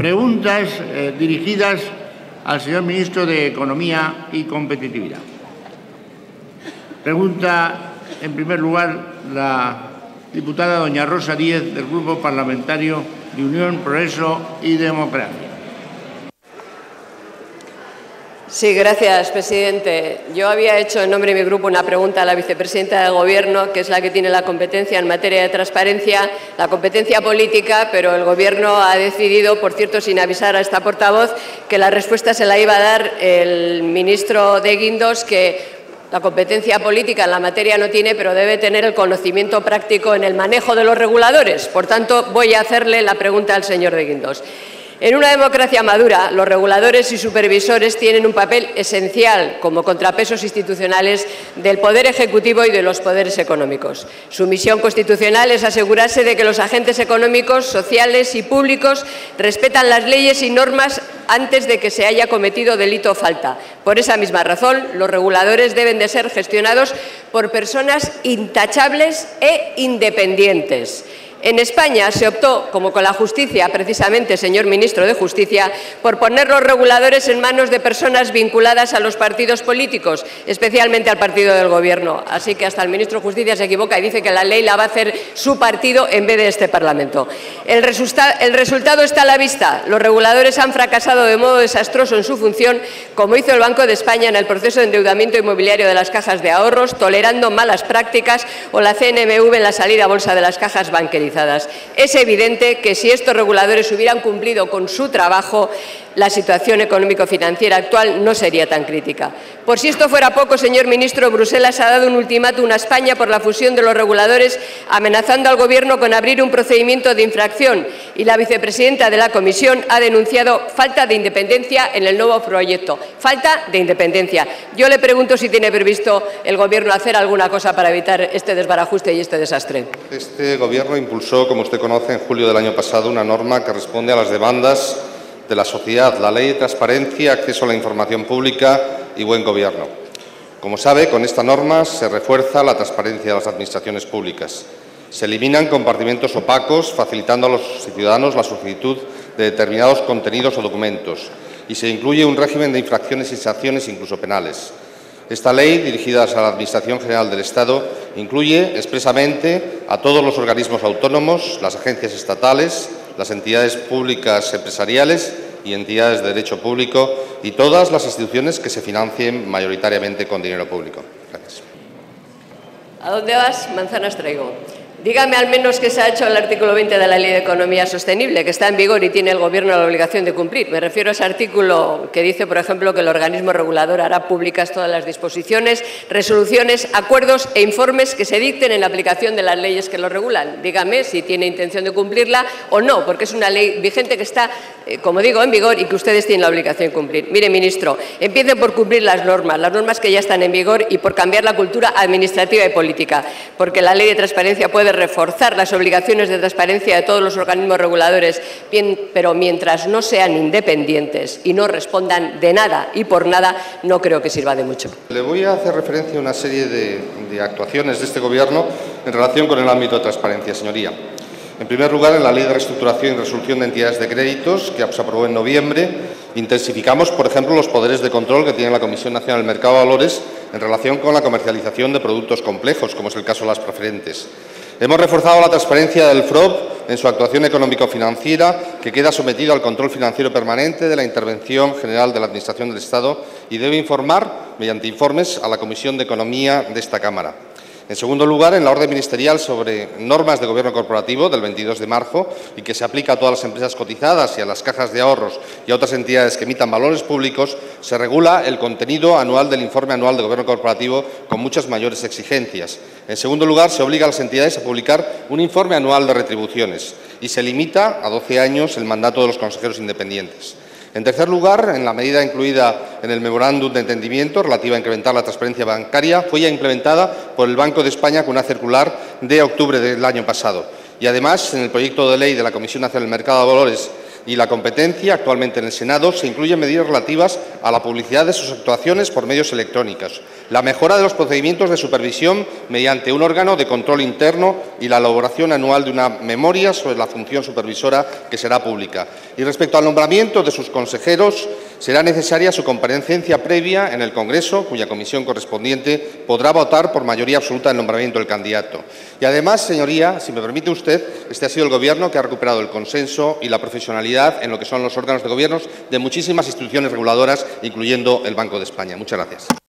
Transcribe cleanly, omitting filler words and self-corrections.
Preguntas dirigidas al señor Ministro de Economía y Competitividad. Pregunta, en primer lugar, la diputada doña Rosa Díez, del Grupo Parlamentario de Unión, Progreso y Democracia. Sí, gracias, presidente. Yo había hecho en nombre de mi grupo una pregunta a la vicepresidenta del Gobierno, que es la que tiene la competencia en materia de transparencia, la competencia política, pero el Gobierno ha decidido, por cierto, sin avisar a esta portavoz, que la respuesta se la iba a dar el ministro de Guindos, que la competencia política en la materia no tiene, pero debe tener el conocimiento práctico en el manejo de los reguladores. Por tanto, voy a hacerle la pregunta al señor de Guindos. En una democracia madura, los reguladores y supervisores tienen un papel esencial como contrapesos institucionales del Poder Ejecutivo y de los poderes económicos. Su misión constitucional es asegurarse de que los agentes económicos, sociales y públicos respetan las leyes y normas antes de que se haya cometido delito o falta. Por esa misma razón, los reguladores deben de ser gestionados por personas intachables e independientes. En España se optó, como con la justicia, precisamente, señor ministro de Justicia, por poner los reguladores en manos de personas vinculadas a los partidos políticos, especialmente al partido del Gobierno. Así que hasta el ministro de Justicia se equivoca y dice que la ley la va a hacer su partido en vez de este Parlamento. El resultado está a la vista. Los reguladores han fracasado de modo desastroso en su función, como hizo el Banco de España en el proceso de endeudamiento inmobiliario de las cajas de ahorros, tolerando malas prácticas, o la CNMV en la salida a bolsa de las cajas banquerizadas. Es evidente que si estos reguladores hubieran cumplido con su trabajo, la situación económico-financiera actual no sería tan crítica. Por si esto fuera poco, señor ministro, Bruselas ha dado un ultimátum a España por la fusión de los reguladores, amenazando al Gobierno con abrir un procedimiento de infracción, y la vicepresidenta de la Comisión ha denunciado falta de independencia en el nuevo proyecto. Falta de independencia. Yo le pregunto si tiene previsto el Gobierno hacer alguna cosa para evitar este desbarajuste y este desastre. Este Gobierno impulsó, como usted conoce, en julio del año pasado una norma que responde a las demandas de la sociedad, la Ley de Transparencia, Acceso a la Información Pública y Buen Gobierno. Como sabe, con esta norma se refuerza la transparencia de las administraciones públicas. Se eliminan compartimentos opacos, facilitando a los ciudadanos la solicitud de determinados contenidos o documentos, y se incluye un régimen de infracciones y sanciones, incluso penales. Esta ley, dirigida a la Administración General del Estado, incluye expresamente a todos los organismos autónomos, las agencias estatales, las entidades públicas empresariales y entidades de derecho público y todas las instituciones que se financien mayoritariamente con dinero público. Gracias. ¿A dónde vas? Manzanas traigo. Dígame al menos qué se ha hecho el artículo 20 de la Ley de Economía Sostenible, que está en vigor y tiene el Gobierno la obligación de cumplir. Me refiero a ese artículo que dice, por ejemplo, que el organismo regulador hará públicas todas las disposiciones, resoluciones, acuerdos e informes que se dicten en la aplicación de las leyes que lo regulan. Dígame si tiene intención de cumplirla o no, porque es una ley vigente que está, como digo, en vigor y que ustedes tienen la obligación de cumplir. Mire, ministro, empiecen por cumplir las normas que ya están en vigor, y por cambiar la cultura administrativa y política, porque la Ley de Transparencia puede reforzar las obligaciones de transparencia de todos los organismos reguladores, pero mientras no sean independientes y no respondan de nada y por nada, no creo que sirva de mucho. Le voy a hacer referencia a una serie de actuaciones de este Gobierno en relación con el ámbito de transparencia, señoría. En primer lugar, en la Ley de Reestructuración y Resolución de Entidades de Créditos, que se aprobó en noviembre, intensificamos, por ejemplo, los poderes de control que tiene la Comisión Nacional del Mercado de Valores en relación con la comercialización de productos complejos, como es el caso de las preferentes. Hemos reforzado la transparencia del FROB en su actuación económico-financiera, que queda sometido al control financiero permanente de la Intervención General de la Administración del Estado y debe informar, mediante informes, a la Comisión de Economía de esta Cámara. En segundo lugar, en la orden ministerial sobre normas de gobierno corporativo del 22 de marzo y que se aplica a todas las empresas cotizadas y a las cajas de ahorros y a otras entidades que emitan valores públicos, se regula el contenido anual del informe anual de gobierno corporativo con muchas mayores exigencias. En segundo lugar, se obliga a las entidades a publicar un informe anual de retribuciones y se limita a 12 años el mandato de los consejeros independientes. En tercer lugar, en la medida incluida en el memorándum de entendimiento relativa a incrementar la transparencia bancaria, fue ya implementada por el Banco de España con una circular de octubre del año pasado. Y además, en el proyecto de ley de la Comisión Nacional del Mercado de Valores y la competencia, actualmente en el Senado, se incluyen medidas relativas a la publicidad de sus actuaciones por medios electrónicos, la mejora de los procedimientos de supervisión mediante un órgano de control interno y la elaboración anual de una memoria sobre la función supervisora que será pública. Y respecto al nombramiento de sus consejeros, será necesaria su comparecencia previa en el Congreso, cuya comisión correspondiente podrá votar por mayoría absoluta el nombramiento del candidato. Y además, señoría, si me permite usted, este ha sido el Gobierno que ha recuperado el consenso y la profesionalidad en lo que son los órganos de gobierno de muchísimas instituciones reguladoras, incluyendo el Banco de España. Muchas gracias.